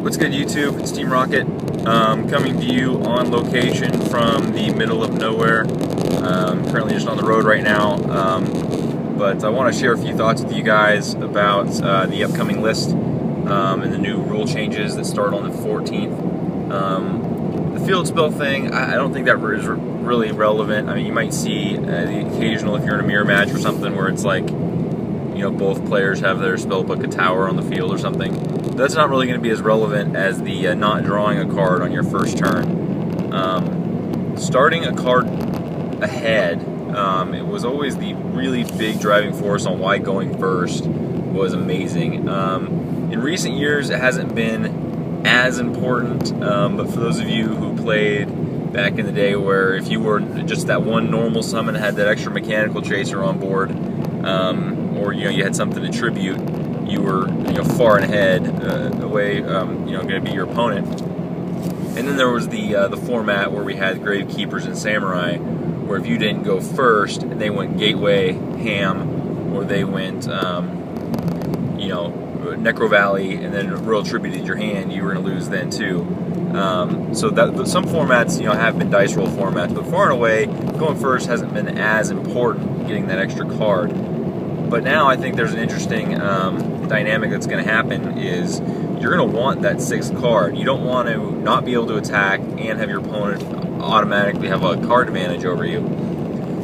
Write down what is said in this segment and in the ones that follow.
What's good, YouTube? It's Team Rocket, coming to you on location from the middle of nowhere. Currently just on the road right now, but I want to share a few thoughts with you guys about the upcoming list and the new rule changes that start on the 14th. The field spell thing, I don't think that is really relevant. I mean, you might see the occasional, if you're in a mirror match or something, where it's like, you know, both players have their spellbook a tower on the field or something. But that's not really going to be as relevant as the not drawing a card on your first turn. Starting a card ahead, it was always the really big driving force on why going first was amazing. In recent years, it hasn't been as important, but for those of you who played back in the day where if you were just that one normal summon had that extra mechanical chaser on board, or you had something to tribute, you were far and ahead away, going to be your opponent. And then there was the format where we had Gravekeepers and Samurai, where if you didn't go first and they went Gateway, Ham, or they went Necro Valley and then Royal Tributed your hand, you were going to lose then too. So that some formats have been dice roll formats, but far and away going first hasn't been as important, getting that extra card. But now I think there's an interesting dynamic that's going to happen is you're going to want that sixth card. You don't want to not be able to attack and have your opponent automatically have a card advantage over you.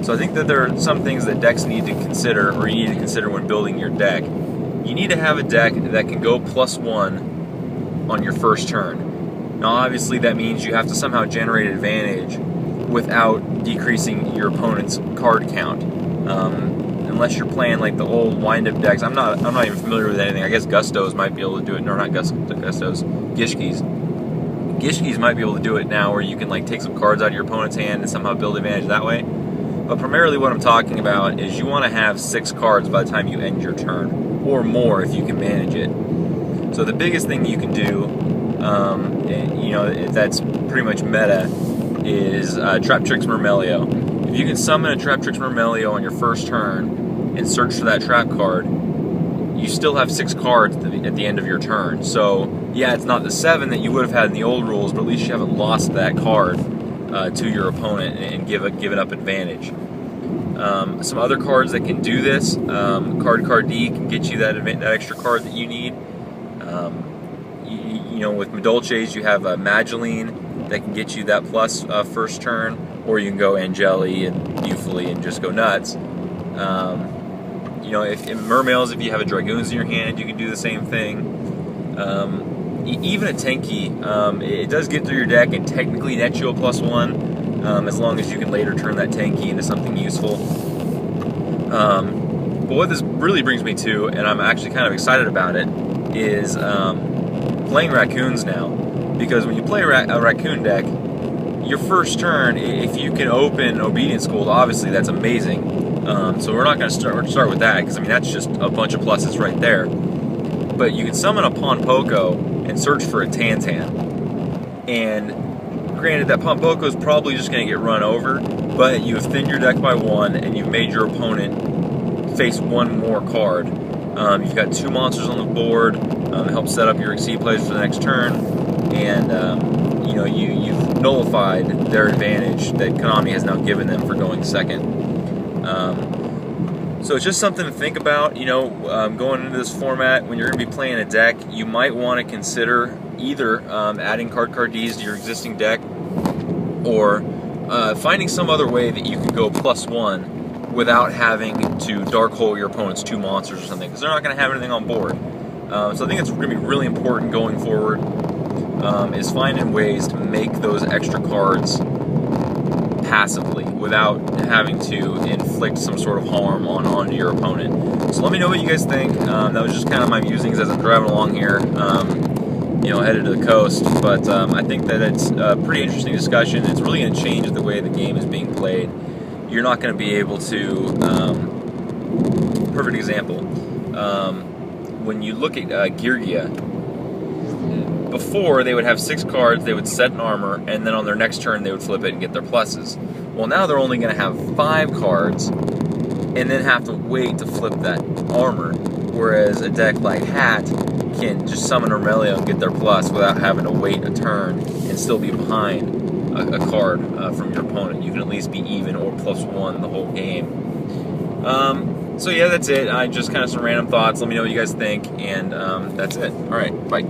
So I think that there are some things that decks need to consider, or you need to consider when building your deck. You need to have a deck that can go +1 on your first turn. Now obviously that means you have to somehow generate advantage without decreasing your opponent's card count. Unless you're playing like the old wind-up decks. I'm not even familiar with anything. I guess Gustos might be able to do it. No, not Gustos. Gishkis. Gishkis might be able to do it now, where you can like take some cards out of your opponent's hand and somehow build advantage that way. But primarily what I'm talking about is you want to have 6 cards by the time you end your turn, or more if you can manage it. So the biggest thing you can do, that's pretty much meta, is Traptrix Myrmelio. If you can summon a Traptrix Myrmelio on your first turn and search for that trap card, you still have 6 cards at the end of your turn. So yeah, it's not the 7 that you would have had in the old rules, but at least you haven't lost that card to your opponent and give it up advantage. Some other cards that can do this, Card D can get you that extra card that you need. With Medolces you have Mageline that can get you that plus first turn, or you can go Angeli and Bufoli and just go nuts. If in Mermails, if you have a Dragoons in your hand, you can do the same thing. Even a Tenki, it does get through your deck and technically net you a +1, as long as you can later turn that Tenki into something useful. But what this really brings me to, and I'm actually kind of excited about it, is playing Raccoons now. Because when you play a Raccoon deck, your first turn, if you can open Obedience School, obviously that's amazing. So we're not going to start with that, because I mean that's just a bunch of pluses right there. But you can summon a Ponpoko and search for a Tantan. And granted, that Ponpoko is probably just going to get run over, but you have thinned your deck by 1, and you've made your opponent face 1 more card. You've got 2 monsters on the board, help set up your Exceed plays for the next turn, and you've nullified their advantage that Konami has now given them for going second. So it's just something to think about, going into this format. When you're going to be playing a deck, you might want to consider either adding Card Ds to your existing deck, or finding some other way that you can go +1 without having to Dark Hole your opponent's 2 monsters or something, because they're not going to have anything on board. So I think it's going to be really important going forward, is finding ways to make those extra cards passively without having to inflict some sort of harm onto your opponent. So let me know what you guys think. That was just kind of my musings as I'm driving along here, headed to the coast. But I think that it's a pretty interesting discussion. It's really going to change the way the game is being played. You're not going to be able to, perfect example, when you look at Yugioh, before they would have 6 cards, they would set an armor, and then on their next turn they would flip it and get their pluses. Well, now they're only going to have 5 cards, and then have to wait to flip that armor. Whereas a deck like Hat can just summon Aurelio and get their plus without having to wait a turn and still be behind a card from your opponent. You can at least be even or +1 the whole game. So yeah, that's it. I just kind of some random thoughts. Let me know what you guys think, and that's it. All right, bye.